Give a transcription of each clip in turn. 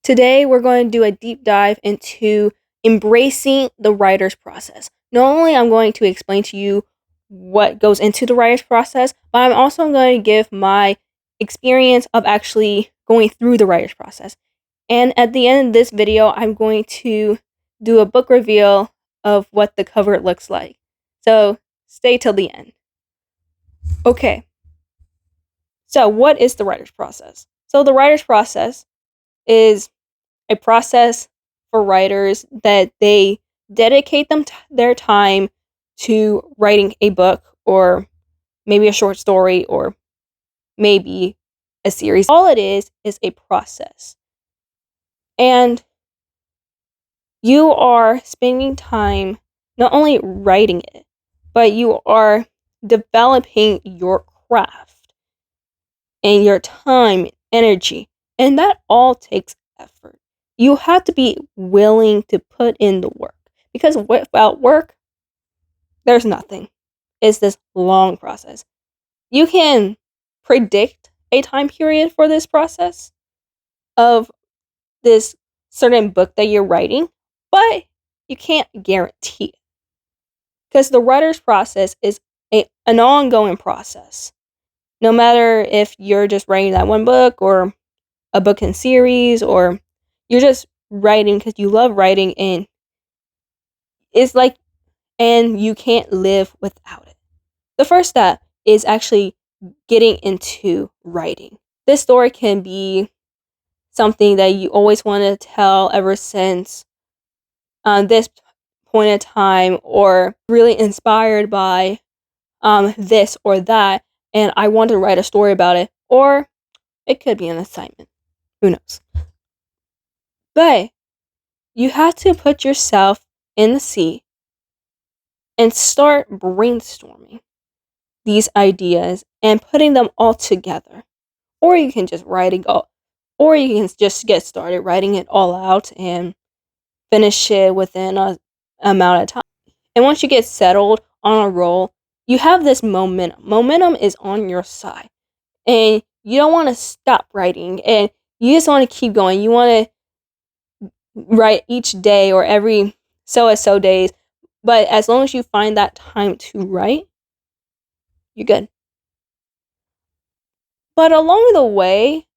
Today, we're going to do a deep dive into embracing the writer's process. Not only I'm going to explain to you what goes into the writer's process, but I'm also going to give my experience of actually going through the writer's process. And at the end of this video, I'm going to do a book reveal of what the cover looks like. So stay till the end. Okay. So what is the writer's process? So the writer's process is a process for writers that they dedicate their time to writing a book or maybe a short story or maybe a series. All it is a process. And you are spending time not only writing it, but you are developing your craft and your time, energy, and that all takes effort. You have to be willing to put in the work, because without work, there's nothing. It's this long process. You can predict a time period for this process of this certain book that you're writing, but you can't guarantee it, because the writer's process is an ongoing process. No matter if you're just writing that one book or a book in series, or you're just writing because you love writing, and you can't live without it. The first step is actually getting into writing. This story can be something that you always want to tell ever since this point in time, or really inspired by this or that, and I want to write a story about it, or it could be an assignment. Who knows? But you have to put yourself in the seat and start brainstorming these ideas and putting them all together. Or you can just or you can just get started writing it all out and finish it within a amount of time. And once you get settled on a roll, you have this momentum. Momentum is on your side. And you don't want to stop writing, and you just want to keep going. You want to write each day or every so and so days, but as long as you find that time to write, you're good. But along the way,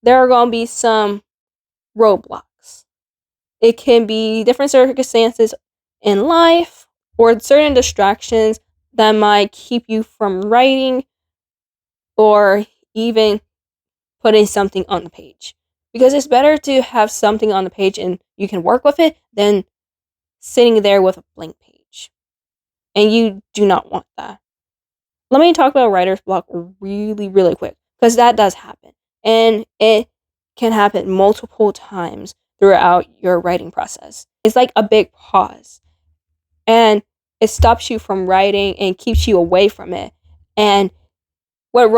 there are going to be some roadblocks. It can be different circumstances in life or certain distractions that might keep you from writing or even putting something on the page. Because it's better to have something on the page and you can work with it than sitting there with a blank page. And you do not want that. Let me talk about writer's block really, really quick, because that does happen. And it can happen multiple times throughout your writing process. It's like a big pause. And it stops you from writing and keeps you away from it. And what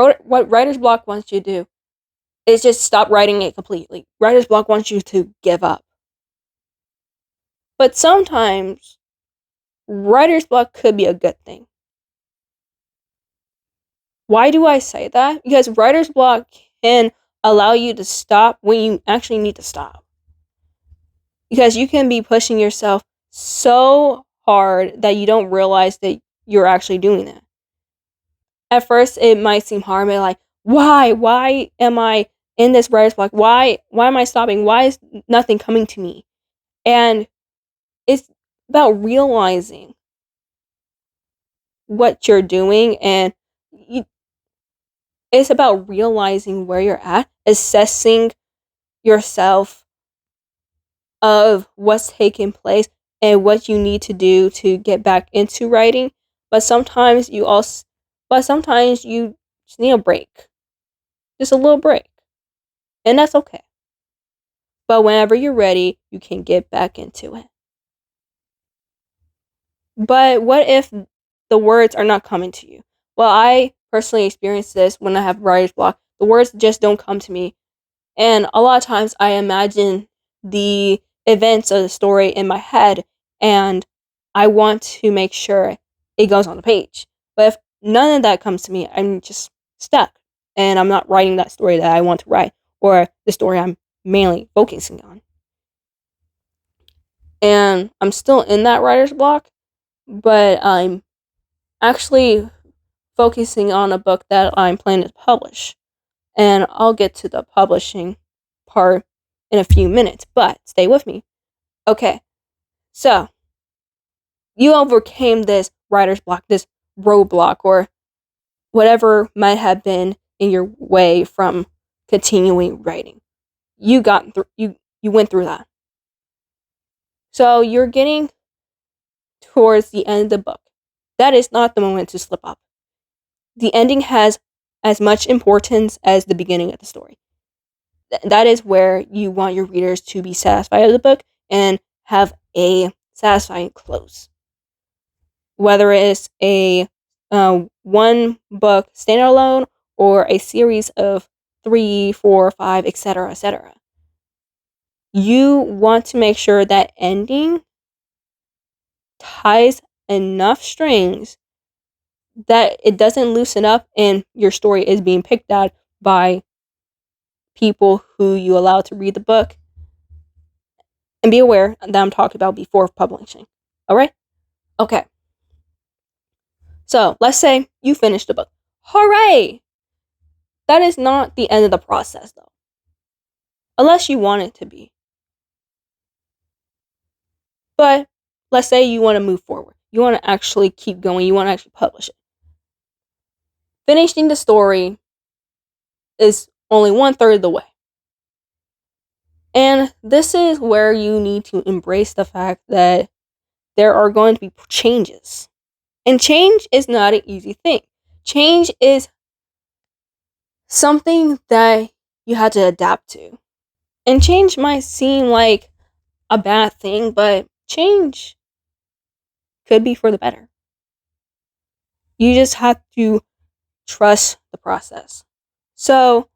writer's block wants you to do is just stop writing it completely. Writer's block wants you to give up. But sometimes writer's block could be a good thing. Why do I say that? Because writer's block can allow you to stop when you actually need to stop. Because you can be pushing yourself so hard that you don't realize that you're actually doing it. At first, it might seem hard, but like, why? Why am I in this writer's block? Why am I stopping? Why is nothing coming to me? And it's about realizing what you're doing, and it's about realizing where you're at, assessing yourself of what's taking place and what you need to do to get back into writing. But sometimes you just need a break. Just a little break. And that's okay. But whenever you're ready, you can get back into it. But what if the words are not coming to you? Well, I personally experienced this when I have writer's block. The words just don't come to me. And a lot of times I imagine the events of the story in my head, and I want to make sure it goes on the page. But if none of that comes to me, I'm just stuck. And I'm not writing that story that I want to write, or the story I'm mainly focusing on. And I'm still in that writer's block, but I'm actually focusing on a book that I'm planning to publish. And I'll get to the publishing part in a few minutes, but stay with me. Okay, so you overcame this writer's block, this roadblock, or whatever might have been in your way from continuing writing. You got through. You went through that. So you're getting towards the end of the book. That is not the moment to slip up. The ending has as much importance as the beginning of the story. That is where you want your readers to be satisfied with the book and have a satisfying close. Whether it's a one book standalone or a series of 3, 4, 5, etc., etc. You want to make sure that ending ties enough strings that it doesn't loosen up and your story is being picked at by people who you allow to read the book. And be aware that I'm talking about before publishing. Alright? Okay. So, let's say you finished the book. Hooray! That is not the end of the process, though. Unless you want it to be. But, let's say you want to move forward. You want to actually keep going. You want to actually publish it. Finishing the story is only 1/3 of the way. And this is where you need to embrace the fact that there are going to be changes. And change is not an easy thing. Change is something that you have to adapt to. And change might seem like a bad thing, but change could be for the better. You just have to trust the process. So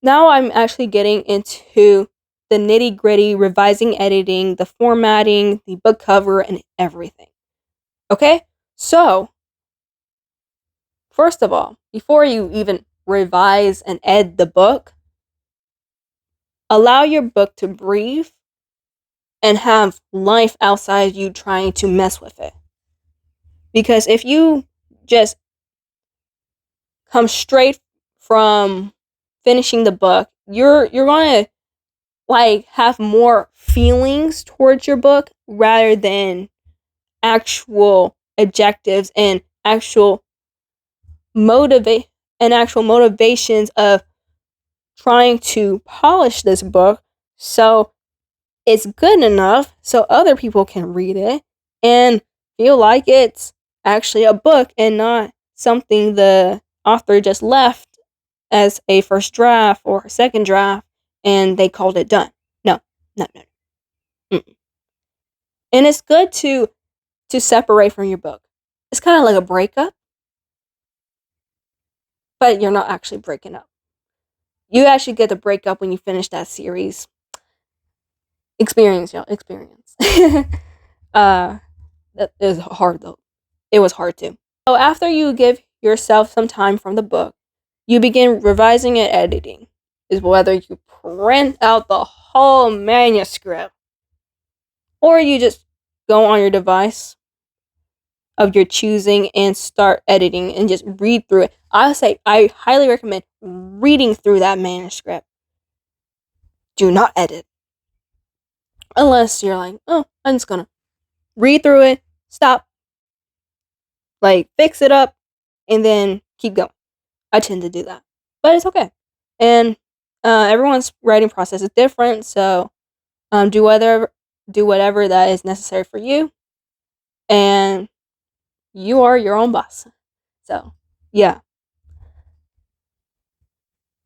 now I'm actually getting into the nitty-gritty, revising, editing, the formatting, the book cover, and everything. Okay? So, first of all, before you even revise and edit the book, allow your book to breathe and have life outside you trying to mess with it. Because if you just come straight from finishing the book, you're going to like have more feelings towards your book rather than actual objectives and actual motivations of trying to polish this book so it's good enough so other people can read it and feel like it's actually a book and not something the author just left as a first draft or a second draft and they called it done. No, no, no. Mm-mm. And it's good to separate from your book. It's kind of like a breakup, but you're not actually breaking up. You actually get to break up when you finish that series. Experience, y'all. Experience. That is hard though. It was hard too. So after you give yourself some time from the book, you begin revising and editing. Is whether you print out the whole manuscript or you just go on your device of your choosing and start editing and just read through it. I highly recommend reading through that manuscript. Do not edit. Unless you're like, oh, I'm just gonna read through it, stop, like fix it up, and then keep going. I tend to do that. But it's okay. And everyone's writing process is different, so do whatever that is necessary for you. And you are your own boss. So, yeah.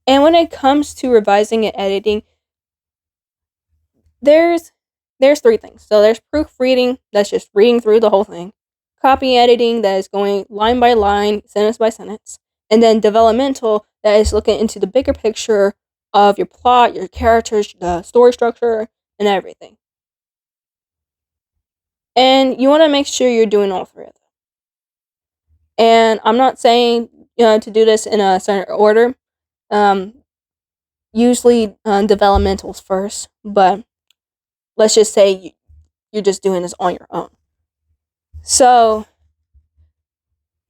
And when it comes to revising and editing, there's 3 things. So there's proofreading, that's just reading through the whole thing. Copy editing, that is going line by line, sentence by sentence. And then developmental, that is looking into the bigger picture of your plot, your characters, the story structure, and everything. And you want to make sure you're doing all 3 of them. And I'm not saying to do this in a certain order. usually developmentals first, but let's just say you're just doing this on your own. So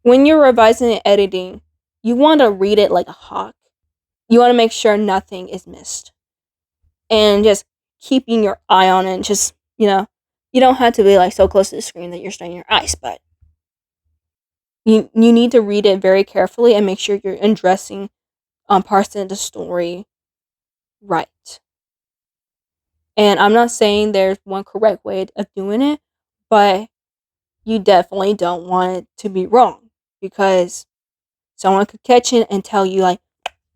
when you're revising and editing, you want to read it like a hawk. You want to make sure nothing is missed. And just keeping your eye on it, and just, you don't have to be like so close to the screen that you're straining your eyes, but you need to read it very carefully and make sure you're addressing parts of the story right. And I'm not saying there's one correct way of doing it, but you definitely don't want it to be wrong, because someone could catch it and tell you like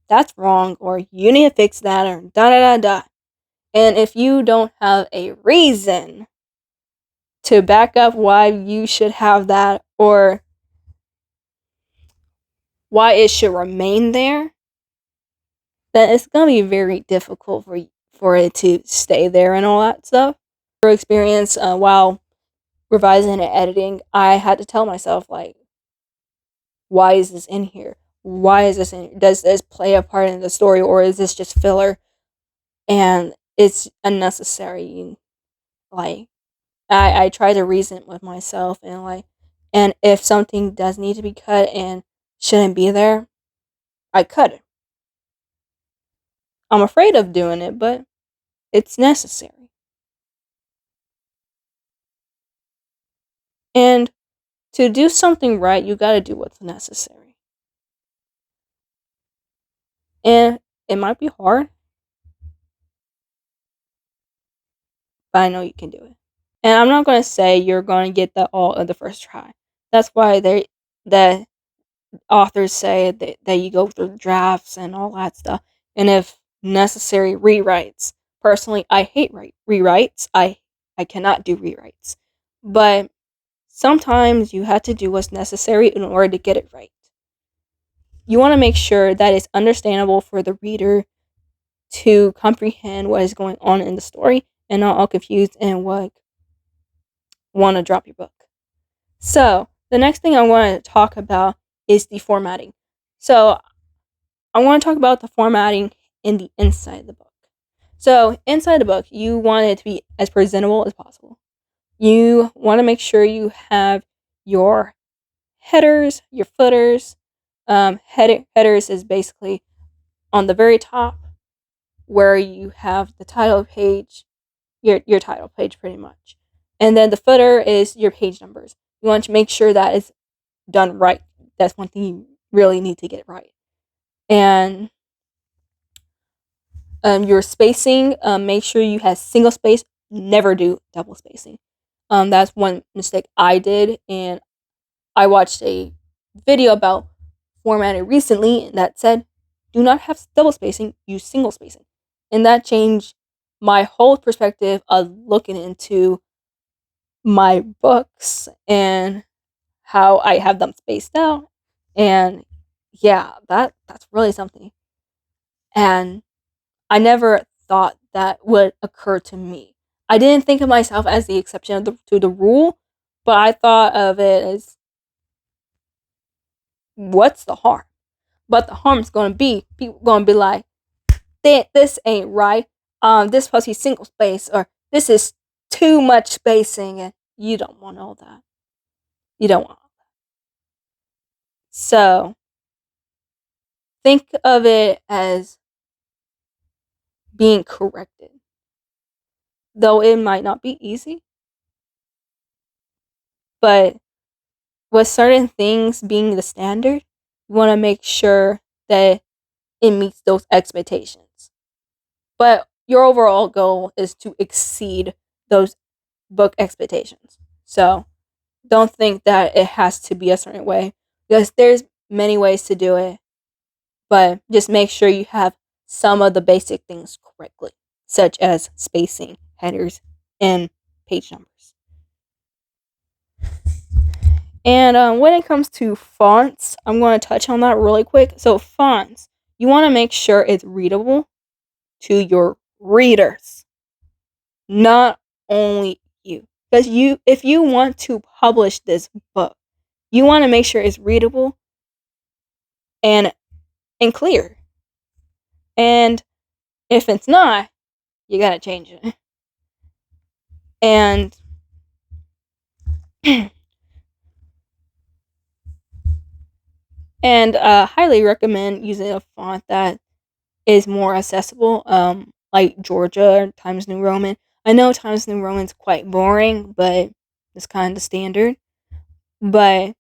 that's wrong, or you need to fix that, or da da da da. And if you don't have a reason to back up why you should have that, or why it should remain there, then it's gonna be very difficult for it to stay there and all that stuff. For experience, while revising and editing, I had to tell myself like, why is this in here? Why is this in here? Does this play a part in the story, or is this just filler? And it's unnecessary. Like, I try to reason with myself, and like, and if something does need to be cut and shouldn't be there, I cut it. I'm afraid of doing it, but it's necessary. And to do something right, you gotta do what's necessary. And it might be hard, but I know you can do it. And I'm not gonna say you're gonna get that all of the first try. That's why the authors say that you go through drafts and all that stuff. And if necessary, rewrites. Personally, I hate rewrites. I cannot do rewrites. But sometimes you have to do what's necessary in order to get it right. You want to make sure that it's understandable for the reader to comprehend what is going on in the story and not all confused and want to drop your book. So, the next thing I want to talk about is the formatting. So, I want to talk about the formatting in the inside of the book. So, inside the book, you want it to be as presentable as possible. You want to make sure you have your headers, your footers. Headers is basically on the very top where you have the title page, your title page pretty much. And then the footer is your page numbers. You want to make sure that is done right. That's one thing you really need to get right. And your spacing, make sure you have single space. Never do double spacing. That's one mistake I did, and I watched a video about formatting recently that said, do not have double spacing, use single spacing. And that changed my whole perspective of looking into my books and how I have them spaced out. And yeah, that's really something. And I never thought that would occur to me. I didn't think of myself as the exception to the rule, but I thought of it as, what's the harm? But the harm is going to be, people going to be like, this ain't right. This supposed to be single space, or this is too much spacing, and you don't want all that. You don't want all that. So think of it as being corrected, though it might not be easy. But with certain things being the standard, you want to make sure that it meets those expectations. But your overall goal is to exceed those book expectations. So don't think that it has to be a certain way, because there's many ways to do it. But just make sure you have some of the basic things correctly, such as spacing, headers, and page numbers. And when it comes to fonts, I'm going to touch on that really quick. So fonts, you want to make sure it's readable to your readers, not only you. Because if you want to publish this book, you want to make sure it's readable and clear. And If it's not, you gotta change it. And highly recommend using a font that is more accessible, like Georgia Times New Roman. I know Times New Roman's quite boring, but it's kind of the standard. But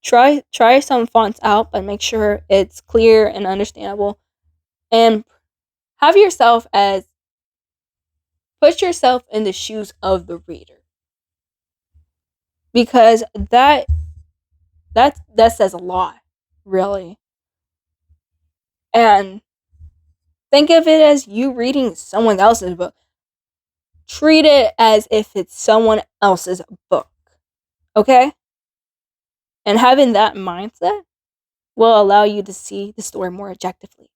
try some fonts out, but make sure it's clear and understandable. And have yourself as put yourself in the shoes of the reader, because that says a lot, really. And think of it as you reading someone else's book. Treat it as if it's someone else's book. Okay? And having that mindset will allow you to see the story more objectively.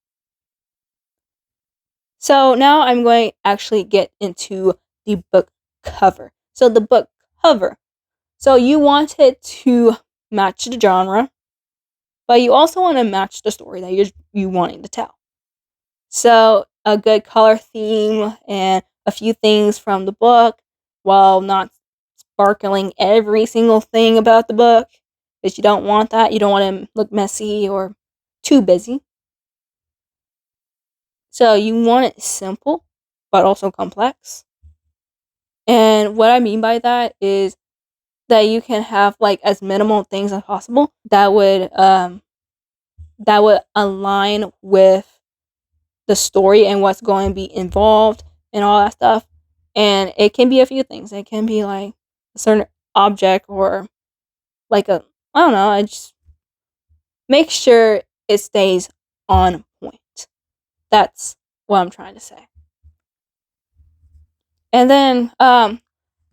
So now I'm going to actually get into the book cover. So the book cover. So you want it to match the genre, but you also want to match the story that you wanting to tell. So a good color theme and a few things from the book, while not sparkling every single thing about the book, because you don't want that. You don't want to look messy or too busy. So you want it simple, but also complex. And what I mean by that is that you can have like as minimal things as possible that would align with the story and what's going to be involved and all that stuff. And it can be a few things. It can be like a certain object or like a, I don't know, I just make sure it stays on point. That's what I'm trying to say. And then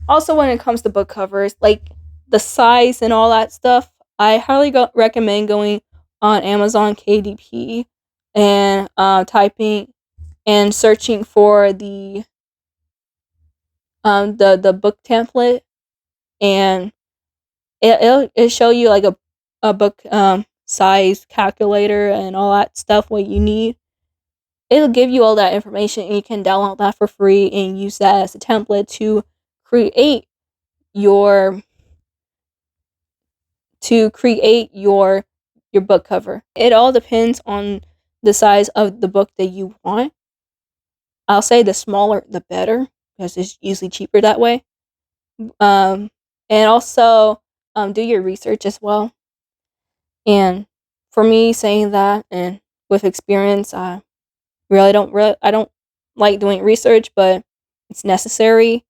also when it comes to book covers, like the size and all that stuff, I highly recommend going on Amazon KDP and typing and searching for the book template, and it'll show you like a book size calculator and all that stuff what you need. It'll give you all that information, and you can download that for free and use that as a template to create your your book cover. It all depends on the size of the book that you want. I'll say the smaller the better, because it's usually cheaper that way. Um, and also do your research as well. And for me, saying that, and with experience, I don't like doing research, but it's necessary.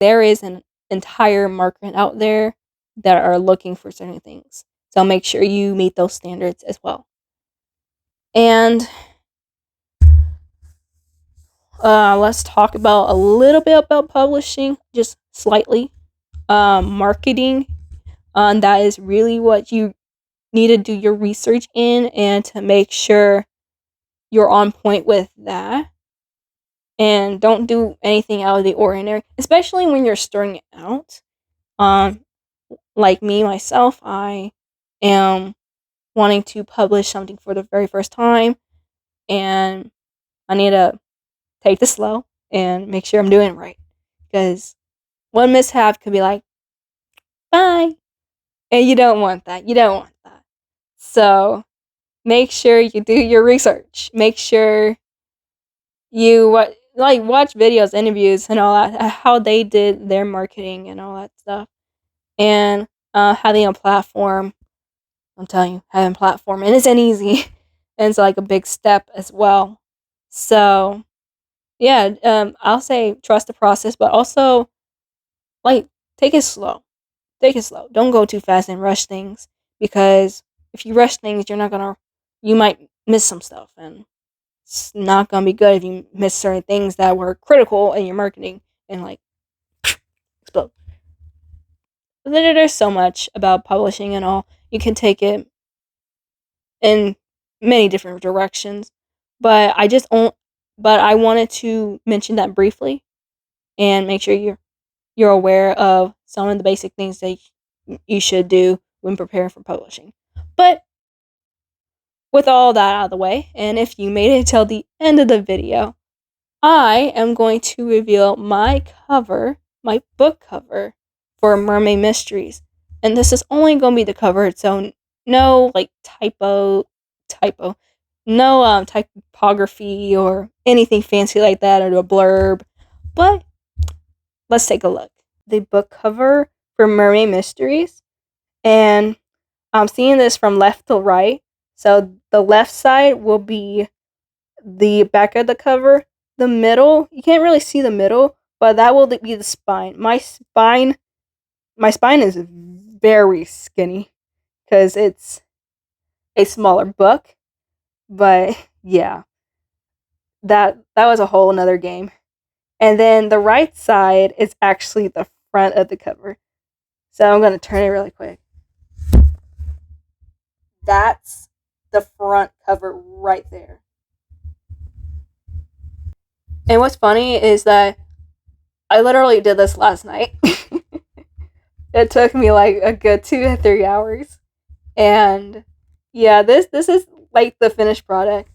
There is an entire market out there that are looking for certain things, so make sure you meet those standards as well. And let's talk about a little bit about publishing, just slightly. Marketing, that is really what you need to do your research in, and to make sure you're on point with that. And don't do anything out of the ordinary, especially when you're starting out. Um, like me, myself, I am wanting to publish something for the very first time, and I need to take this slow and make sure I'm doing it right. Because one mishap could be like, bye. And you don't want that. You don't want that. So make sure you do your research. Make sure you watch videos, interviews, and all that, how they did their marketing and all that stuff. And having a platform, I'm telling you, having a platform, and it isn't easy. And it's like a big step as well. So yeah, I'll say trust the process, but also like take it slow. Take it slow. Don't go too fast and rush things, because if you rush things, you might miss some stuff, and it's not gonna be good if you miss certain things that were critical in your marketing and like explode. There's so much about publishing and all. You can take it in many different directions, but I wanted to mention that briefly and make sure you're aware of some of the basic things that you should do when preparing for publishing. But with all that out of the way, and if you made it till the end of the video, I am going to reveal my cover, my book cover for Mermaid Mysteries. And this is only going to be the cover, so no like typo, no typography or anything fancy like that or a blurb. But let's take a look. The book cover for Mermaid Mysteries, and I'm seeing this from left to right. So the left side will be the back of the cover. The middle, you can't really see the middle, but that will be the spine. My spine is very skinny because it's a smaller book. But yeah, that was a whole another game. And then the right side is actually the front of the cover. So I'm gonna turn it really quick. That's the front cover right there. And what's funny is that I literally did this last night. It took me like a good 2 to 3 hours. And yeah, this is like the finished product.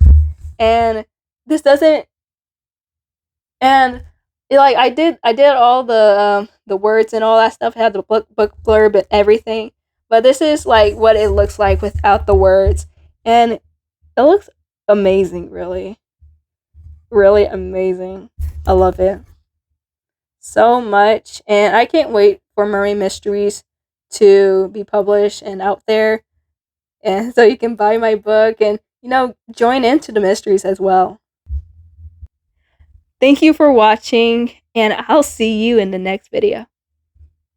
And this doesn't and like I did all the words and all that stuff. I had the book blurb and everything. But this is like what it looks like without the words. And it looks amazing, really. Really amazing. I love it so much, and I can't wait for Mermaid Mysteries to be published and out there, and so you can buy my book and join into the mysteries as well. Thank you for watching, and I'll see you in the next video.